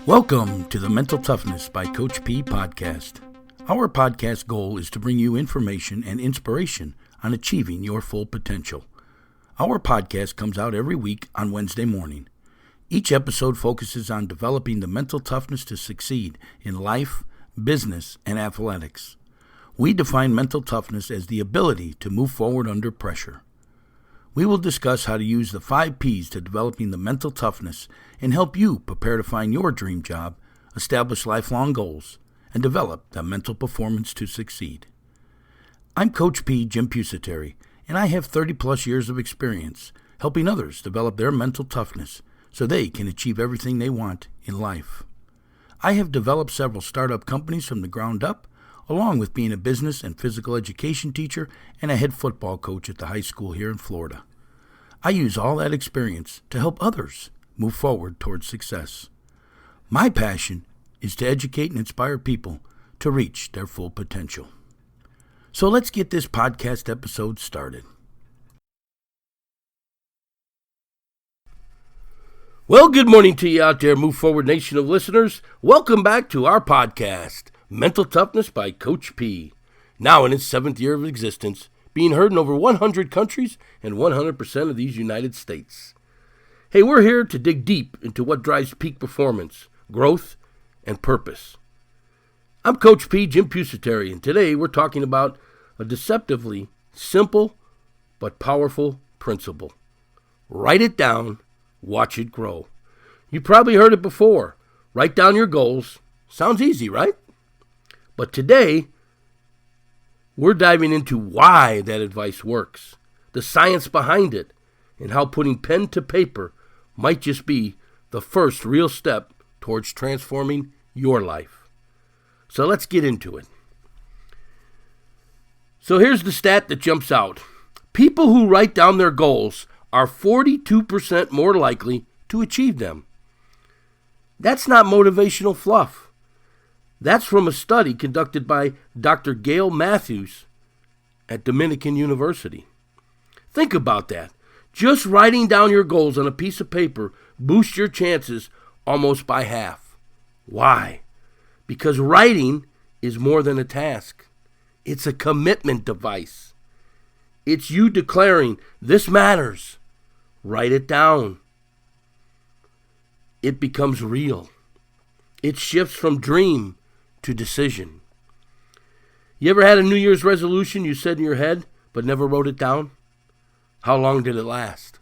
Welcome to the Mental Toughness by Coach P podcast. Our podcast goal is to bring you information and inspiration on achieving your full potential. Our podcast comes out every week on Wednesday morning. Each episode focuses on developing the mental toughness to succeed in life, business, and athletics. We define mental toughness as the ability to move forward under pressure. We will discuss how to use the 5 P's to developing the mental toughness and help you prepare to find your dream job, establish lifelong goals, and develop the mental performance to succeed. I'm Coach P, Jim Pusateri, and I have 30-plus years of experience helping others develop their mental toughness so they can achieve everything they want in life. I have developed several startup companies from the ground up, along with being a business and physical education teacher and a head football coach at the high school here in Florida. I use all that experience to help others move forward towards success. My passion is to educate and inspire people to reach their full potential. So let's get this podcast episode started. Well, good morning to you out there, Move Forward Nation of listeners. Welcome back to our podcast, Mental Toughness by Coach P. Now in its 7th year of existence, being heard in over 100 countries and 100% of these United States. Hey, we're here to dig deep into what drives peak performance, growth, and purpose. I'm Coach P, Jim Pusateri, and today we're talking about a deceptively simple but powerful principle. Write it down, watch it grow. You probably heard it before. Write down your goals. Sounds easy, right? But today, we're diving into why that advice works, the science behind it, and how putting pen to paper might just be the first real step towards transforming your life. So let's get into it. So here's the stat that jumps out. People who write down their goals are 42% more likely to achieve them. That's not motivational fluff. That's from a study conducted by Dr. Gail Matthews at Dominican University. Think about that. Just writing down your goals on a piece of paper boosts your chances almost by half. Why? Because writing is more than a task. It's a commitment device. It's you declaring, this matters. Write it down. It becomes real. It shifts from dream to decision. You ever had a New Year's resolution you said in your head but never wrote it down? How long did it last?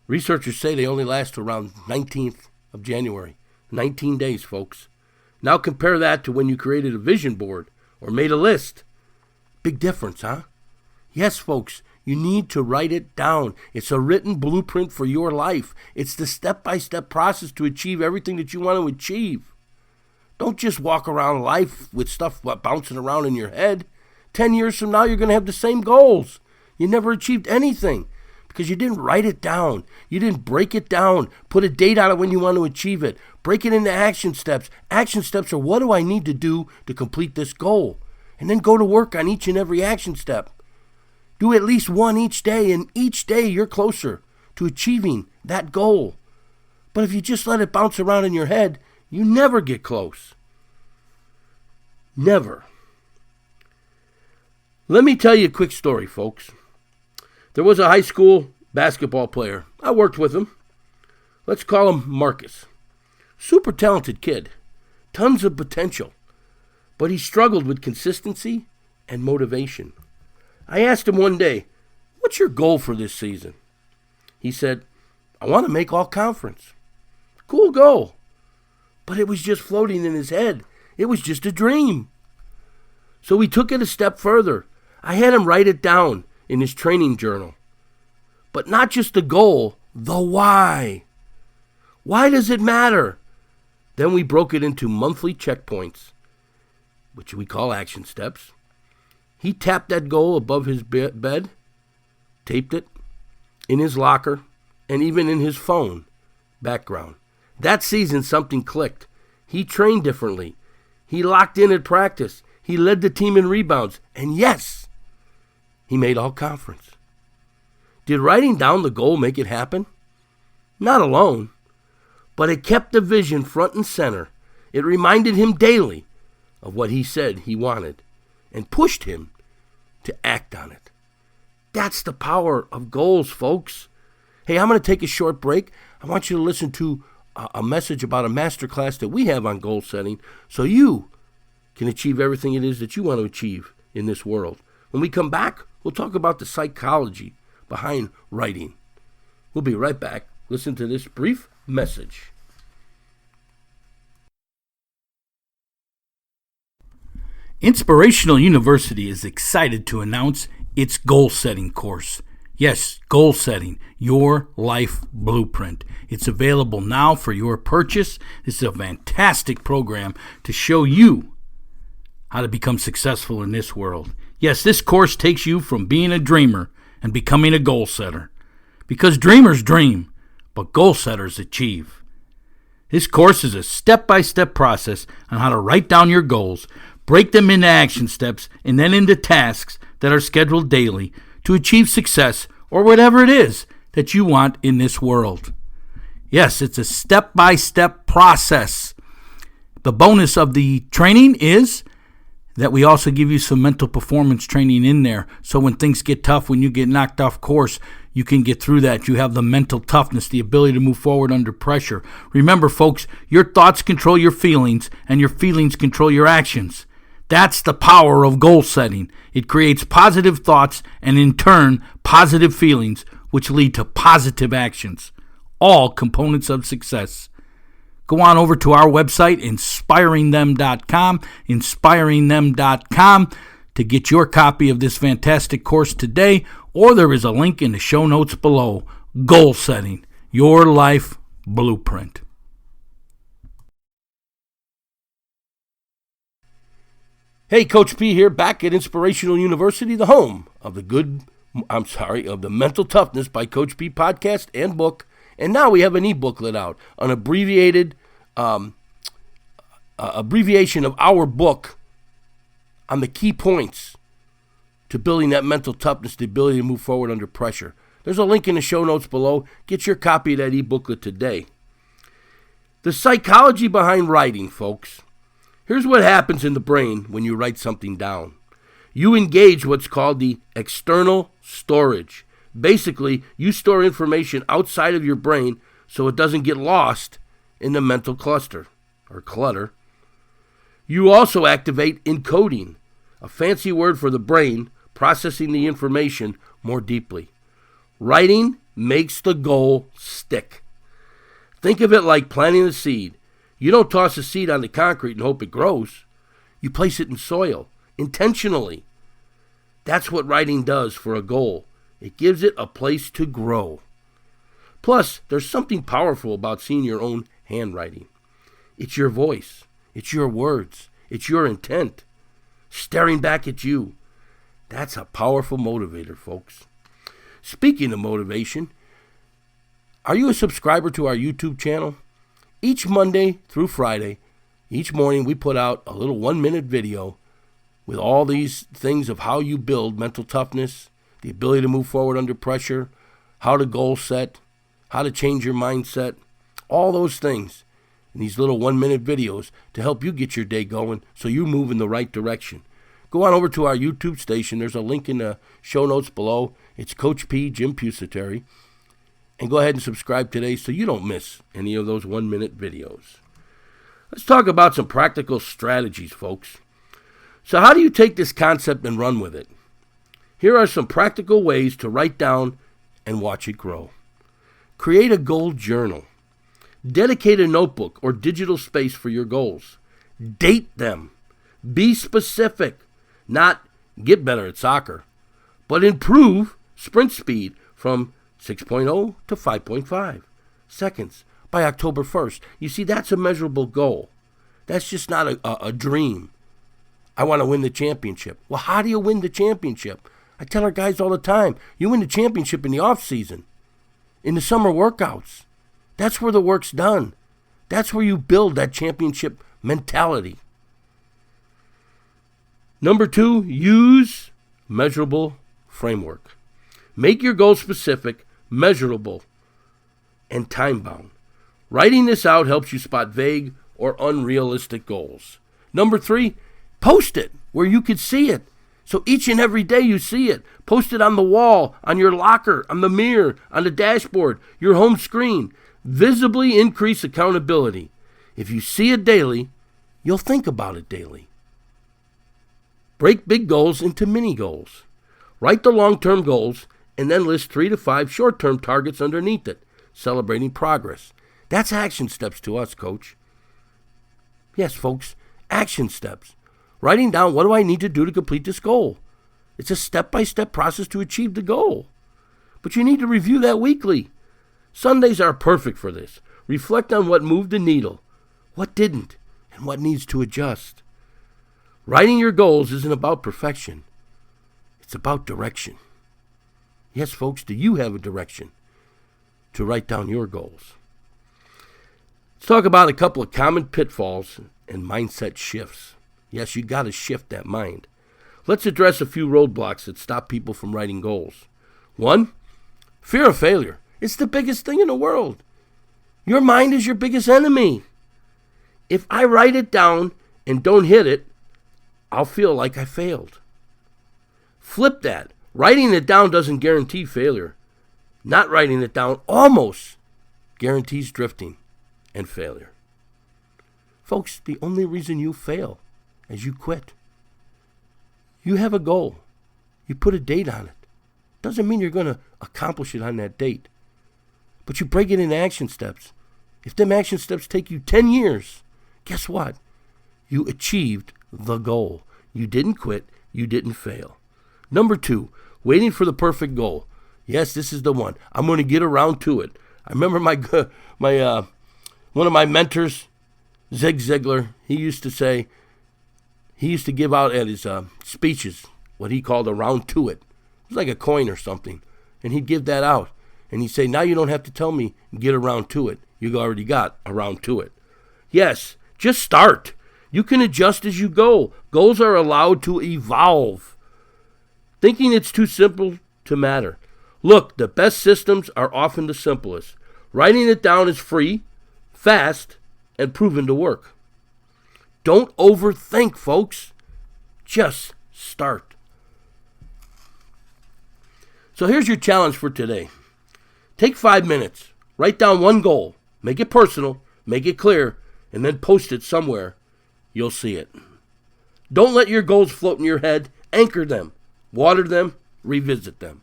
Researchers say they only last to around 19th of January. 19 days, folks. Now compare that to when you created a vision board or made a list. Big difference, huh? Yes, folks, you need to write it down. It's a written blueprint for your life. It's the step-by-step process to achieve everything that you want to achieve. Don't just walk around life with stuff bouncing around in your head. 10 years from now, you're going to have the same goals. You never achieved anything because you didn't write it down. You didn't break it down. Put a date on it when you want to achieve it. Break it into action steps. Action steps are what do I need to do to complete this goal? And then go to work on each and every action step. Do at least one each day, and each day you're closer to achieving that goal. But if you just let it bounce around in your head, you never get close. Never. Let me tell you a quick story, folks. There was a high school basketball player. I worked with him. Let's call him Marcus. Super talented kid. Tons of potential. But he struggled with consistency and motivation. I asked him one day, what's your goal for this season? He said, I want to make all conference. Cool goal. But it was just floating in his head. It was just a dream. So we took it a step further. I had him write it down in his training journal. But not just the goal, the why. Why does it matter? Then we broke it into monthly checkpoints, which we call action steps. He tapped that goal above his bed, taped it in his locker, and even in his phone background. That season, something clicked. He trained differently. He locked in at practice. He led the team in rebounds. And yes, he made all conference. Did writing down the goal make it happen? Not alone. but it kept the vision front and center. It reminded him daily of what he said he wanted and pushed him to act on it. That's the power of goals, folks. Hey, I'm going to take a short break. I want you to listen to a message about a masterclass that we have on goal setting so you can achieve everything it is that you want to achieve in this world. When we come back, we'll talk about the psychology behind writing. We'll be right back. Listen to this brief message. Inspirational University is excited to announce its goal setting course. Yes, goal setting, your life blueprint. It's available now for your purchase. This is a fantastic program to show you how to become successful in this world. Yes, this course takes you from being a dreamer and becoming a goal setter. Because dreamers dream, but goal setters achieve. This course is a step-by-step process on how to write down your goals, break them into action steps, and then into tasks that are scheduled daily to achieve success or whatever it is that you want in this world. Yes, it's a step-by-step process. The bonus of the training is that we also give you some mental performance training in there. So when things get tough, when you get knocked off course, you can get through that. You have the mental toughness, the ability to move forward under pressure. Remember, folks, your thoughts control your feelings, and your feelings control your actions. That's the power of goal setting. It creates positive thoughts and, in turn, positive feelings, which lead to positive actions. All components of success. Go on over to our website, inspiringthem.com, inspiringthem.com, to get your copy of this fantastic course today, or there is a link in the show notes below. Goal setting, your life blueprint. Hey, Coach P here, back at Inspirational University, the home of the Mental Toughness by Coach P podcast and book. And now we have an e-booklet out, an abbreviation of our book on the key points to building that mental toughness, the ability to move forward under pressure. There's a link in the show notes below. Get your copy of that e-booklet today. The psychology behind writing, folks. Here's what happens in the brain when you write something down. You engage what's called the external storage. Basically, you store information outside of your brain so it doesn't get lost in the mental cluster or clutter. You also activate encoding, a fancy word for the brain processing the information more deeply. Writing makes the goal stick. Think of it like planting a seed. You don't toss a seed on the concrete and hope it grows. You place it in soil intentionally. That's what writing does for a goal. It gives it a place to grow. Plus, there's something powerful about seeing your own handwriting. It's your voice. It's your words. It's your intent. Staring back at you. That's a powerful motivator, folks. Speaking of motivation, are you a subscriber to our YouTube channel? Each Monday through Friday, each morning we put out a little 1-minute video with all these things of how you build mental toughness, the ability to move forward under pressure, how to goal set, how to change your mindset, all those things in these little 1-minute videos to help you get your day going so you move in the right direction. Go on over to our YouTube station. There's a link in the show notes below. It's Coach P, Jim Pusateri. And go ahead and subscribe today so you don't miss any of those 1-minute videos. Let's talk about some practical strategies, folks. So how do you take this concept and run with it? Here are some practical ways to write down and watch it grow. Create a goal journal. Dedicate a notebook or digital space for your goals. Date them. Be specific. Not get better at soccer, but improve sprint speed from 6.0 to 5.5 seconds by October 1st. You see, that's a measurable goal. That's just not a dream. I want to win the championship. Well, how do you win the championship? I tell our guys all the time, you win the championship in the off season, in the summer workouts. That's where the work's done. That's where you build that championship mentality. Number 2, use measurable framework. Make your goals specific, measurable, and time-bound. Writing this out helps you spot vague or unrealistic goals. Number 3, post it where you can see it. So each and every day you see it. Post it on the wall, on your locker, on the mirror, on the dashboard, your home screen. Visibly increase accountability. If you see it daily, you'll think about it daily. Break big goals into mini goals. Write the long-term goals and then list 3 to 5 short-term targets underneath it, celebrating progress. That's action steps to us, Coach. Yes, folks, action steps. Writing down, what do I need to do to complete this goal? It's a step-by-step process to achieve the goal. But you need to review that weekly. Sundays are perfect for this. Reflect on what moved the needle, what didn't, and what needs to adjust. Writing your goals isn't about perfection. It's about direction. Yes, folks, do you have a direction to write down your goals? Let's talk about a couple of common pitfalls and mindset shifts. Yes, you got to shift that mind. Let's address a few roadblocks that stop people from writing goals. 1, fear of failure. It's the biggest thing in the world. Your mind is your biggest enemy. If I write it down and don't hit it, I'll feel like I failed. Flip that. Writing it down doesn't guarantee failure. Not writing it down almost guarantees drifting and failure. Folks, the only reason you fail is you quit. You have a goal. You put a date on it. Doesn't mean you're going to accomplish it on that date. But you break it into action steps. If them action steps take you 10 years, guess what? You achieved the goal. You didn't quit. You didn't fail. Number 2, waiting for the perfect goal. Yes, this is the one. I'm going to get around to it. I remember one of my mentors, Zig Ziglar, he used to give out at his speeches what he called a round to it. It was like a coin or something. And he'd give that out. And he'd say, now you don't have to tell me, get around to it. You already got around to it. Yes, just start. You can adjust as you go. Goals are allowed to evolve. Thinking it's too simple to matter. Look, the best systems are often the simplest. Writing it down is free, fast, and proven to work. Don't overthink, folks. Just start. So here's your challenge for today. Take 5 minutes. Write down one goal. Make it personal. Make it clear. And then post it somewhere. You'll see it. Don't let your goals float in your head. Anchor them. Water them. Revisit them.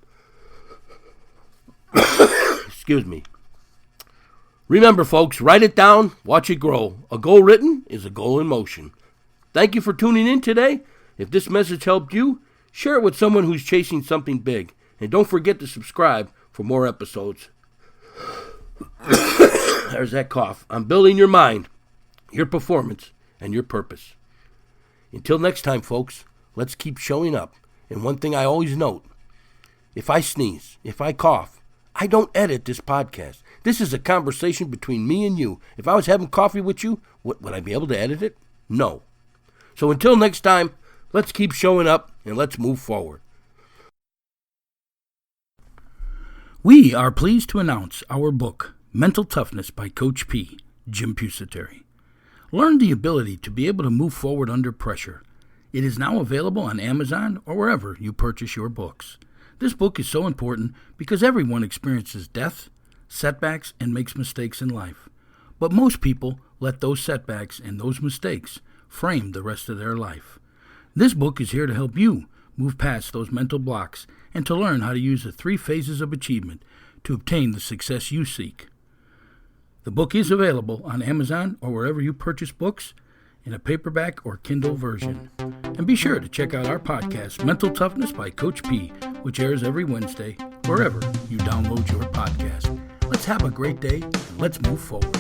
Excuse me. Remember, folks, write it down, watch it grow. A goal written is a goal in motion. Thank you for tuning in today. If this message helped you, share it with someone who's chasing something big. And don't forget to subscribe for more episodes. There's that cough. I'm building your mind, your performance, and your purpose. Until next time, folks, let's keep showing up. And one thing I always note, if I sneeze, if I cough, I don't edit this podcast. This is a conversation between me and you. If I was having coffee with you, would I be able to edit it? No. So until next time, let's keep showing up and let's move forward. We are pleased to announce our book, Mental Toughness by Coach P, Jim Pusateri. Learn the ability to be able to move forward under pressure. It is now available on Amazon or wherever you purchase your books. This book is so important because everyone experiences death, setbacks, and makes mistakes in life. But most people let those setbacks and those mistakes frame the rest of their life. This book is here to help you move past those mental blocks and to learn how to use the 3 phases of achievement to obtain the success you seek. The book is available on Amazon or wherever you purchase books in a paperback or Kindle version. And be sure to check out our podcast, Mental Toughness by Coach P, which airs every Wednesday, wherever you download your podcast. Let's have a great day, and let's move forward.